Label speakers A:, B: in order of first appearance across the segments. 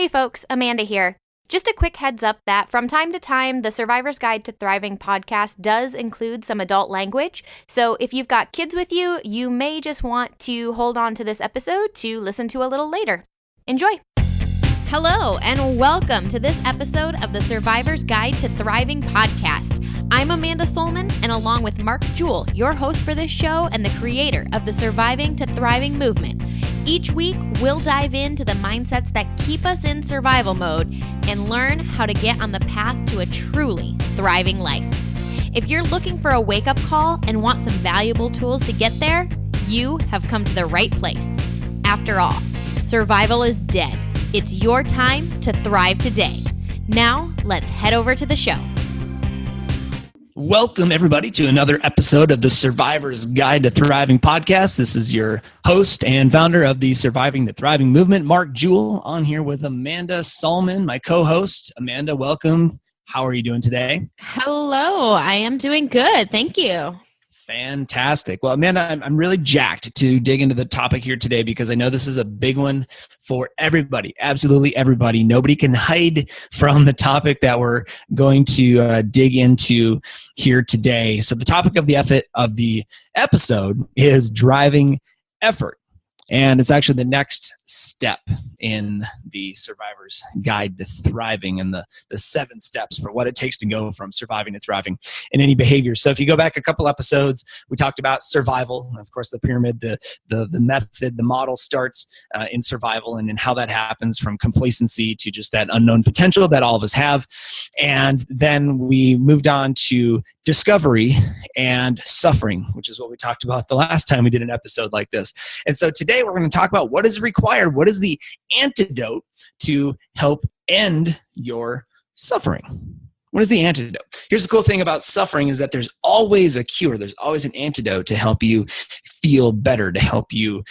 A: Hey folks, Amanda here. Just a quick heads up that from time to time, the Survivor's Guide to Thriving podcast does include some adult language. So if you've got kids with you, you may just want to hold on to this episode to listen to a little later. Enjoy. Hello, and welcome to this episode of the Survivor's Guide to Thriving podcast. I'm Amanda Solman, and along with Mark Jewell, your host for this show and the creator of the Surviving to Thriving movement. Each week, we'll dive into the mindsets that keep us in survival mode and learn how to get on the path to a truly thriving life. If you're looking for a wake-up call and want some valuable tools to get there, you have come to the right place. After all, survival is dead. It's your time to thrive today. Now, let's head over to the show.
B: Welcome, everybody, to another episode of the Survivor's Guide to Thriving podcast. This is your host and founder of the Surviving to Thriving movement, Mark Jewell, on here with Amanda Solman, my co-host. Amanda, welcome. How are you doing today?
A: Hello, I am doing good. Thank you.
B: Fantastic. Well, Amanda, I'm really jacked to dig into the topic here today because I know this is a big one for everybody, absolutely everybody. Nobody can hide from the topic that we're going to dig into here today. So the topic of the episode is driving effort. And it's actually the next step in the Survivor's Guide to Thriving and the 7 steps for what it takes to go from surviving to thriving in any behavior. So if you go back a couple episodes, we talked about survival. Of course, the pyramid, the method, the model starts in survival and in how that happens from complacency to just that unknown potential that all of us have. And then we moved on to discovery and suffering, which is what we talked about the last time we did an episode like this. And so today we're going to talk about what is required, what is the antidote to help end your suffering. What is the antidote? Here's the cool thing about suffering is that there's always a cure. There's always an antidote to help you feel better, to help you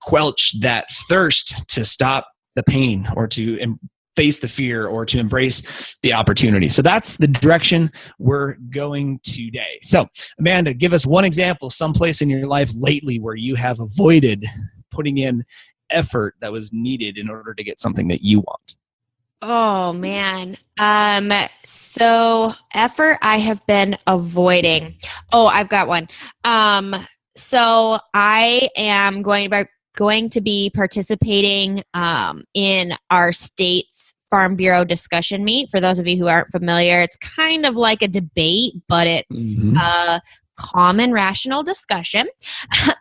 B: quelch that thirst to stop the pain or to face the fear or to embrace the opportunity. So that's the direction we're going today. So Amanda, give us one example someplace in your life lately where you have avoided putting in effort that was needed in order to get something that you want.
A: Oh, man. So effort I have been avoiding. Oh, I've got one. So I am going to be participating in our state's Farm Bureau discussion meet. For those of you who aren't familiar, it's kind of like a debate, but it's a common, rational discussion.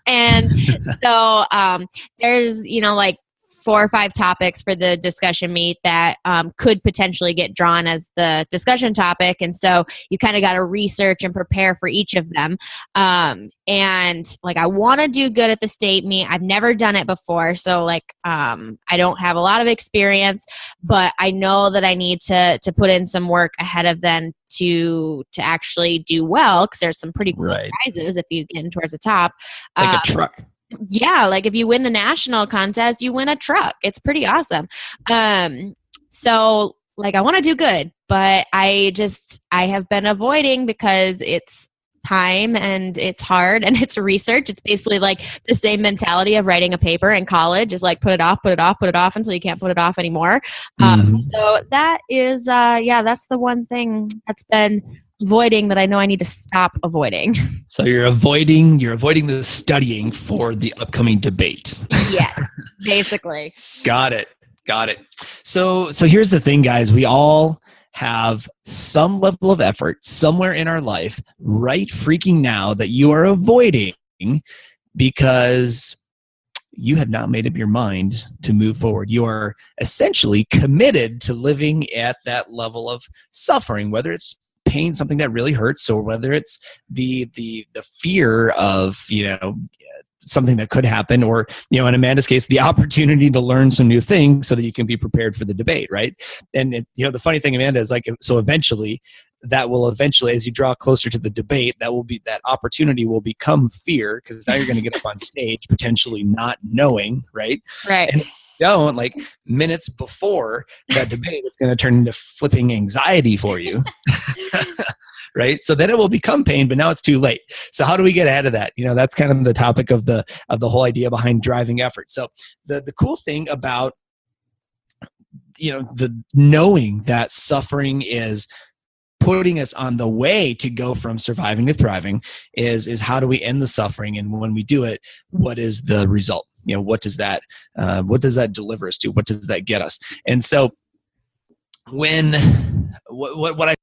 A: And so there's, like 4 or 5 topics for the discussion meet that could potentially get drawn as the discussion topic. And so you kind of got to research and prepare for each of them. And I want to do good at the state meet. I've never done it before. So I don't have a lot of experience, but I know that I need to put in some work ahead of then to actually do well. 'Cause there's some pretty cool prizes if you get in towards the top.
B: Like a truck.
A: Yeah, if you win the national contest, you win a truck. It's pretty awesome. So I want to do good, but I have been avoiding because it's time and it's hard and it's research. It's basically the same mentality of writing a paper in college is put it off until you can't put it off anymore. So that is, that's the one thing that's been avoiding that I know I need to stop avoiding.
B: So you're avoiding the studying for the upcoming debate.
A: Yes, basically.
B: Got it. So here's the thing, guys. We all have some level of effort somewhere in our life right freaking now that you are avoiding because you have not made up your mind to move forward. You are essentially committed to living at that level of suffering, whether it's pain, something that really hurts, or whether it's the fear of something that could happen, or in Amanda's case, the opportunity to learn some new things so that you can be prepared for the debate, right? And the funny thing, Amanda, is so eventually, as you draw closer to the debate, that opportunity will become fear, because now you're going to get up on stage potentially not knowing, right?
A: Right.
B: And don't, minutes before that debate, it's going to turn into flipping anxiety for you. Right? So then it will become pain, but now it's too late. So how do we get ahead of that? That's kind of the topic of the whole idea behind driving effort. So the cool thing about the knowing that suffering is putting us on the way to go from surviving to thriving is how do we end the suffering? And when we do it, what is the result? What does that deliver us to? What does that get us? And so what I